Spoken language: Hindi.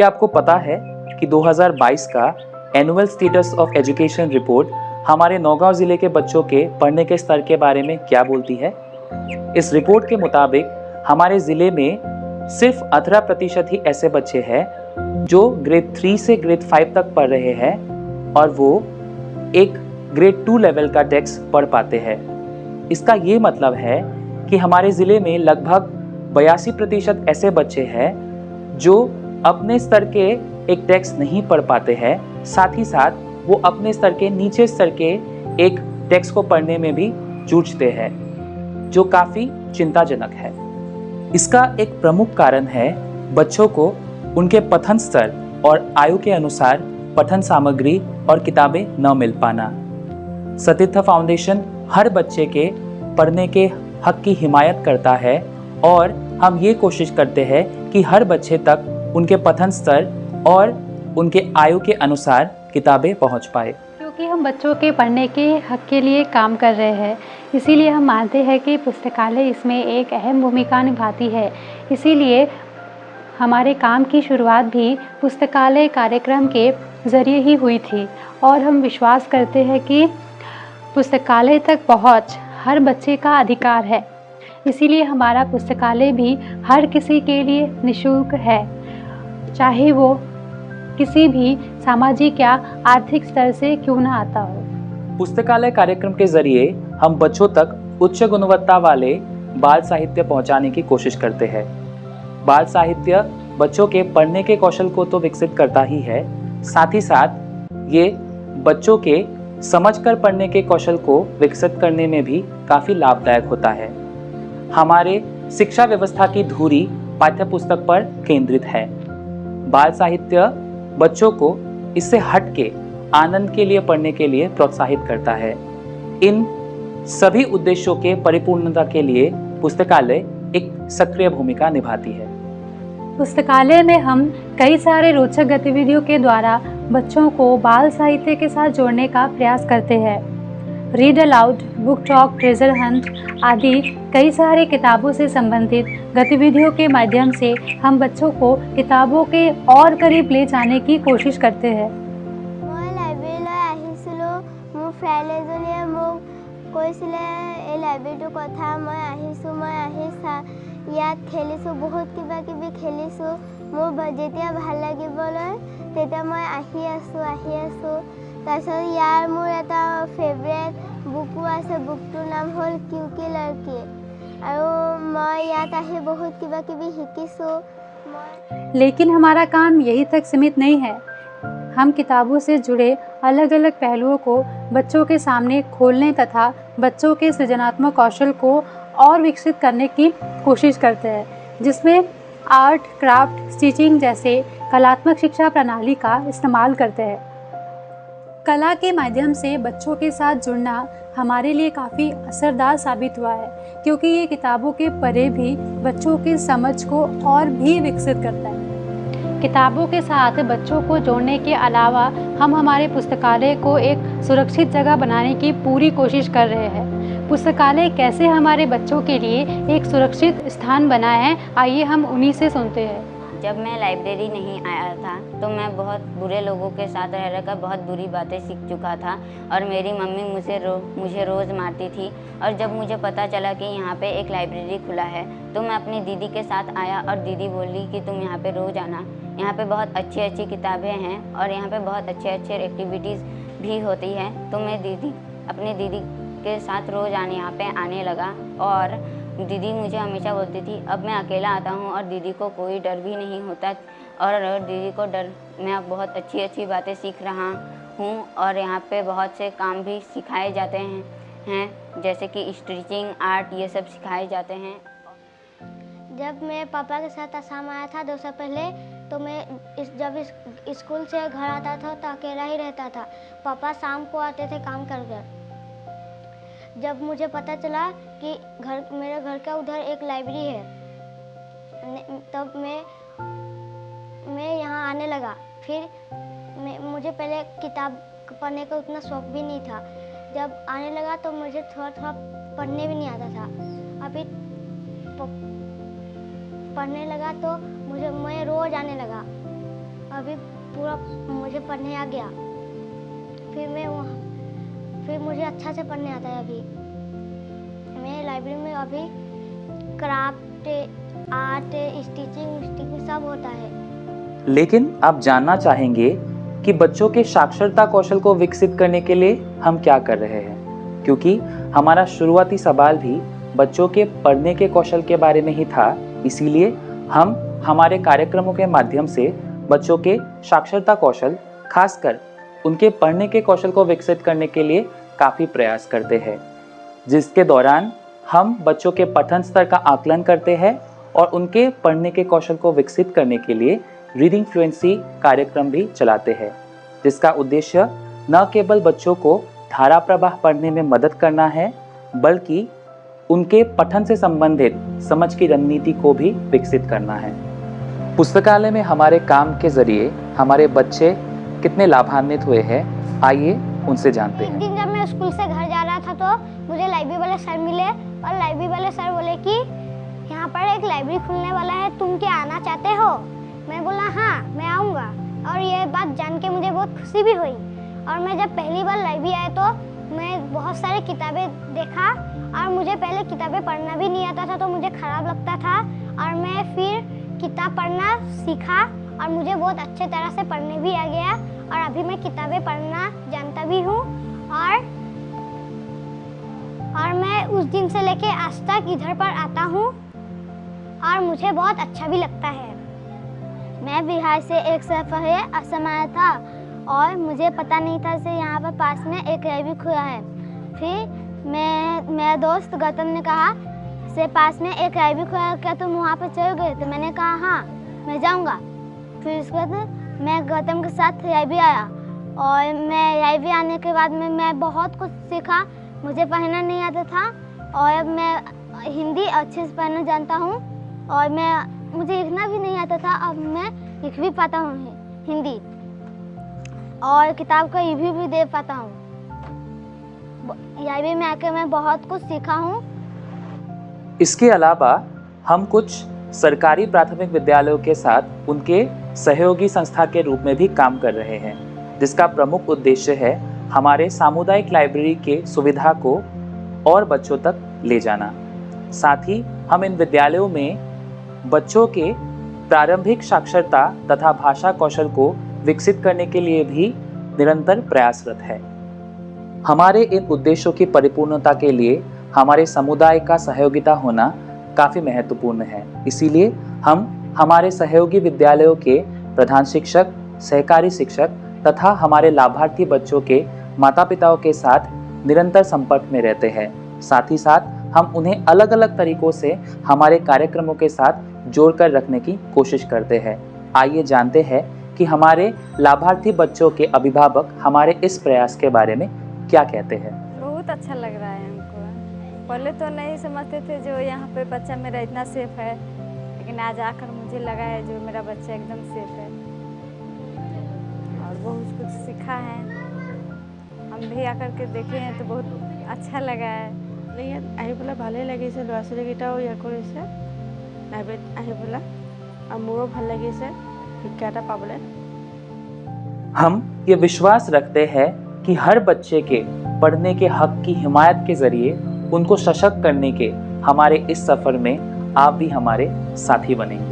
क्या आपको पता है कि 2022 का annual status of education report हमारे नौगांव जिले के बच्चों के पढ़ने के स्तर के बारे में क्या बोलती है? इस रिपोर्ट के मुताबिक हमारे जिले में सिर्फ 18% ही ऐसे बच्चे हैं जो ग्रेड 3 से ग्रेड 5 तक पढ़ रहे हैं और वो एक ग्रेड 2 लेवल का टेक्स्ट पढ़ पाते हैं। इसका ये मतलब है कि हमारे जिले में लगभग 82% ऐसे बच्चे हैं जो अपने स्तर के एक टेक्स्ट नहीं पढ़ पाते हैं, साथ ही साथ वो अपने स्तर के नीचे स्तर के एक टेक्स्ट को पढ़ने में भी जूझते हैं, जो काफ़ी चिंताजनक है। इसका एक प्रमुख कारण है बच्चों को उनके पठन स्तर और आयु के अनुसार पठन सामग्री और किताबें न मिल पाना। सतीर्थ फाउंडेशन हर बच्चे के पढ़ने के हक की हिमायत करता है और हम ये कोशिश करते हैं कि हर बच्चे तक उनके पठन स्तर और उनके आयु के अनुसार किताबें पहुंच पाए। क्योंकि हम बच्चों के पढ़ने के हक के लिए काम कर रहे हैं, इसीलिए हम मानते हैं कि पुस्तकालय इसमें एक अहम भूमिका निभाती है। इसीलिए हमारे काम की शुरुआत भी पुस्तकालय कार्यक्रम के ज़रिए ही हुई थी और हम विश्वास करते हैं कि पुस्तकालय तक पहुंच हर बच्चे का अधिकार है। इसीलिए हमारा पुस्तकालय भी हर किसी के लिए निःशुल्क है, चाहे वो किसी भी सामाजिक या आर्थिक स्तर से क्यों ना आता हो। पुस्तकालय कार्यक्रम के जरिए हम बच्चों तक उच्च गुणवत्ता वाले बाल साहित्य पहुंचाने की कोशिश करते हैं। बाल साहित्य बच्चों के पढ़ने के कौशल को तो विकसित करता ही है, साथ ही साथ ये बच्चों के समझकर पढ़ने के कौशल को विकसित करने में भी काफ़ी लाभदायक होता है। हमारे शिक्षा व्यवस्था की धुरी पाठ्यपुस्तक पर केंद्रित है। बाल साहित्य बच्चों को इससे हट के आनंद के लिए पढ़ने के लिए प्रोत्साहित करता है। इन सभी उद्देश्यों के परिपूर्णता के लिए पुस्तकालय एक सक्रिय भूमिका निभाती है। पुस्तकालय में हम कई सारे रोचक गतिविधियों के द्वारा बच्चों को बाल साहित्य के साथ जोड़ने का प्रयास करते हैं। Read aloud, book talk, treasure Hunt आदि कई सारे किताबों से संबंधित गतिविधियों के माध्यम से हम बच्चों को किताबों के और करीब ले जाने की कोशिश करते हैं। मैं लाइब्रेरीলৈ আহিছিলোঁ। মোৰ ফ্ৰেণ্ড এজনীয়ে মোক কৈছিলে এই লাইব্ৰেৰীটোৰ কথা। মই আহিছোঁ, মই আহি ইয়াত খেলিছোঁ, বহুত কিবা কিবি খেলিছোঁ। মোৰ যেতিয়া ভাল লাগিবলৈ তেতিয়া মই আহি আছোঁ। তাৰপিছত ইয়াৰ মোৰ এটা ফেভৰেট বুকো আছে, বুকটোৰ নাম হ'ল কিউকি লড়কি, আৰু মই ইয়াত আহি বহুত কিবা কিবি শিকিছোঁ। लेकिन हमारा काम यही तक सीमित नहीं है। हम किताबों से जुड़े अलग अलग पहलुओं को बच्चों के सामने खोलने तथा बच्चों के सृजनात्मक कौशल को और विकसित करने की कोशिश करते हैं, जिसमें आर्ट, क्राफ्ट, स्टिचिंग जैसे कलात्मक शिक्षा प्रणाली का इस्तेमाल करते हैं। कला के माध्यम से बच्चों के साथ जुड़ना हमारे लिए काफ़ी असरदार साबित हुआ है, क्योंकि ये किताबों के परे भी बच्चों की समझ को और भी विकसित करता है। किताबों के साथ बच्चों को जोड़ने के अलावा हम हमारे पुस्तकालय को एक सुरक्षित जगह बनाने की पूरी कोशिश कर रहे हैं। पुस्तकालय कैसे हमारे बच्चों के लिए एक सुरक्षित स्थान बना है, आइए हम उन्हीं से सुनते हैं। जब मैं लाइब्रेरी नहीं आया था तो मैं बहुत बुरे लोगों के साथ रह रहकर बहुत बुरी बातें सीख चुका था और मेरी मम्मी मुझे रोज़ मारती थी। और जब मुझे पता चला कि यहाँ पे एक लाइब्रेरी खुला है तो मैं अपनी दीदी के साथ आया और दीदी बोली कि तुम यहाँ पे रोज़ आना, यहाँ पे बहुत अच्छी अच्छी किताबें हैं और यहाँ पे बहुत अच्छे अच्छे एक्टिविटीज़ भी होती है। तो मैं अपनी दीदी के साथ रोज़ यहाँ पे आने लगा और दीदी मुझे हमेशा बोलती थी अब मैं अकेला आता हूँ और दीदी को कोई डर भी नहीं होता और दीदी को मैं बहुत अच्छी अच्छी बातें सीख रहा हूँ और यहाँ पे बहुत से काम भी सिखाए जाते हैं जैसे कि स्टिचिंग, आर्ट, ये सब सिखाए जाते हैं। जब मैं पापा के साथ असम आया था 2 साल पहले, तो मैं जब स्कूल से घर आता था तो अकेला ही रहता था। पापा शाम को आते थे काम कर कर। जब मुझे पता चला कि मेरे घर का उधर एक लाइब्रेरी है, तब मैं यहाँ आने लगा। फिर मुझे पहले किताब पढ़ने का उतना शौक भी नहीं था। जब आने लगा तो मुझे थोड़ा थोड़ा पढ़ने भी नहीं आता था। अभी पढ़ने लगा तो मैं रोज़ आने लगा। अभी पूरा मुझे पढ़ने आ गया। फिर मुझे अच्छा से पढ़ने आता है। अभी मेरे लाइब्रेरी में अभी क्राफ्ट, आर्ट, स्टिचिंग सब होता है। लेकिन आप जानना चाहेंगे कि बच्चों के साक्षरता कौशल को विकसित करने के लिए हम क्या कर रहे हैं, क्योंकि हमारा शुरुआती सवाल भी बच्चों के पढ़ने के कौशल के बारे में ही था। इसीलिए हम हमारे कार्यक्रमों के माध्यम से बच्चों के साक्षरता कौशल, खासकर उनके पढ़ने के कौशल को विकसित करने के लिए काफ़ी प्रयास करते हैं, जिसके दौरान हम बच्चों के पठन स्तर का आकलन करते हैं और उनके पढ़ने के कौशल को विकसित करने के लिए रीडिंग फ्लुएंसी कार्यक्रम भी चलाते हैं, जिसका उद्देश्य न केवल बच्चों को धारा प्रवाह पढ़ने में मदद करना है, बल्कि उनके पठन से संबंधित समझ की रणनीति को भी विकसित करना है। पुस्तकालय में हमारे काम के जरिए हमारे बच्चे कितने लाभान्वित हुए हैं, आइए उनसे जानते एक हैं। दिन जब मैं स्कूल से घर जा रहा था तो मुझे लाइब्रेरी वाले सर मिले और लाइब्रेरी वाले सर बोले कि यहाँ पर एक लाइब्रेरी खुलने वाला है, तुम क्या आना चाहते हो? मैं बोला हाँ मैं आऊँगा, और ये बात जान के मुझे बहुत खुशी भी हुई। और मैं जब पहली बार लाइब्रेरी आया तो मैं बहुत सारी किताबें देखा, और मुझे पहले किताबें पढ़ना भी नहीं आता था तो मुझे ख़राब लगता था, और मैं फिर किताब पढ़ना सीखा और मुझे बहुत अच्छे तरह से पढ़ने भी आ गया, और अभी मैं किताबें पढ़ना जानता भी हूँ। और मैं उस दिन से लेके आज तक इधर पर आता हूँ और मुझे बहुत अच्छा भी लगता है। मैं बिहार से एक साल पहले असम आया था और मुझे पता नहीं था कि यहाँ पर पास में एक लाइब्रेरी खुला है। फिर मेरा दोस्त गौतम ने कहा से पास में एक लाइब्रेरी खुला है, क्या तुम वहाँ पर चल गए? तो मैंने कहा हाँ मैं जाऊँगा। फिर उसके बाद मैं गौतम के साथ लाइब्रेरी आया, और मैं लाइब्रेरी आने के बाद में मैं बहुत कुछ सीखा। मुझे पढ़ना नहीं आता था और अब मैं हिंदी अच्छे से पढ़ना जानता हूँ, और मुझे लिखना भी नहीं आता था, अब मैं लिख भी पाता हूँ हिंदी, और किताब का रिव्यू भी दे पाता हूँ। लाइब्रेरी में आकर मैं बहुत कुछ सीखा हूँ। इसके अलावा हम कुछ सरकारी प्राथमिक विद्यालयों के साथ उनके सहयोगी संस्था के रूप में भी काम कर रहे हैं, जिसका प्रमुख उद्देश्य है हमारे सामुदायिक लाइब्रेरी के सुविधा को और बच्चों तक ले जाना। साथ ही हम इन विद्यालयों में बच्चों के प्रारंभिक साक्षरता तथा भाषा कौशल को विकसित करने के लिए भी निरंतर प्रयासरत है। हमारे इन उद्देश्यों की परिपूर्णता के लिए हमारे समुदाय का सहयोगिता होना काफ़ी महत्वपूर्ण है। इसीलिए हम हमारे सहयोगी विद्यालयों के प्रधान शिक्षक, सहकारी शिक्षक तथा हमारे लाभार्थी बच्चों के माता पिताओं के साथ निरंतर संपर्क में रहते हैं। साथ ही साथ हम उन्हें अलग अलग तरीकों से हमारे कार्यक्रमों के साथ जोड़कर रखने की कोशिश करते हैं। आइए जानते हैं कि हमारे लाभार्थी बच्चों के अभिभावक हमारे इस प्रयास के बारे में क्या कहते हैं। बहुत अच्छा लग रहा है हमको। पहले तो नहीं समझते थे जो यहाँ पे बच्चा मेरा इतना सेफ है, लेकिन आज आकर मुझे लगा है जो मेरा बच्चा एकदम सेफ है, और बहुत कुछ सीखा है। हम भी आकर के देखे हैं तो बहुत अच्छा लगा है। ইয়াত আহি পেলাই ভালেই লাগিছে, ল'ৰা ছোৱালীকেইটাও ইয়া কৰিছে লাইব্ৰেৰীত আহি পেলাই, আৰু মোৰো ভাল লাগিছে শিক্ষা এটা পাবলৈ। हम ये विश्वास रखते हैं कि हर बच्चे के पढ़ने के हक की हिमायत के जरिए उनको सशक्त करने के हमारे इस सफ़र में आप भी हमारे साथी बनेंगे।